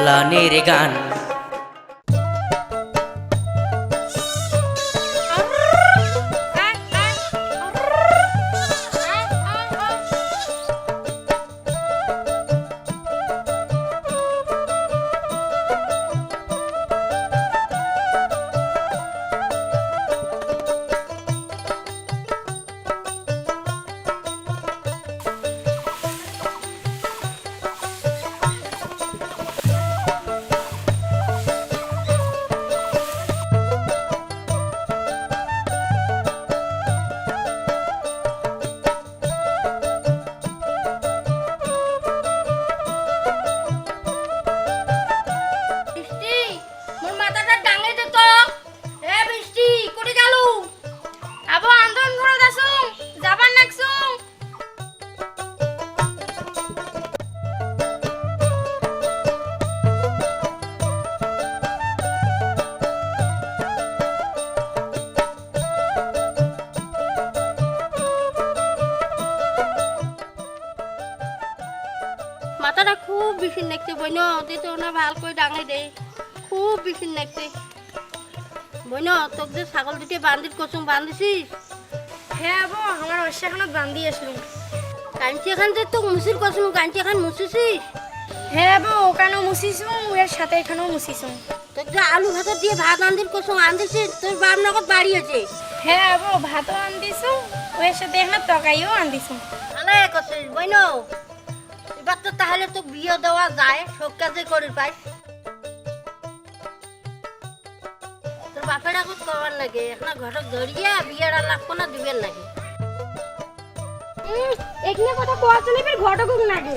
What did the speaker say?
লালনের গান। মাথাটা খুব বেশি নাকছে বইন, তো না ভাল করে ডাঙাই দে, খুব বেশি নাকছে বইন। তোকে যে ছাগল দুটি বান্ধির কসুম বান্ধিছিস? হ্যাঁ আবো, আমার অবশ্য এখনো বান্ধি আসলো। কাঞ্চি এখান যে তোকে মুসির কসুম, কাঞ্চি এখান মুছিছিস? হ্যাঁ আবো, ওখানেও মুছিছু, এর সাথে এখানেও মুছিছু। তোকে যে আলু ভাত দিয়ে ভাত আন্দির কসুম আনতেছিস, তোর বাপ নগদ বাড়ি আছে। হ্যাঁ আবো, ভাতও আনদিছু, ওর সাথে এখানে তরকারিও আনদিছু। আলে করছিস বইন, এবার তো তাহলে তো বিয়ে দেওয়া যায়, সব কাজে করি পাই। তোর বাপের আগত কবার লাগে, এখন ঘটক ধরিয়া বিয়েটা লাগবো না দিবেন লাগে। এখানে কথা কোয়া চলে, ঘটকুক নাকি?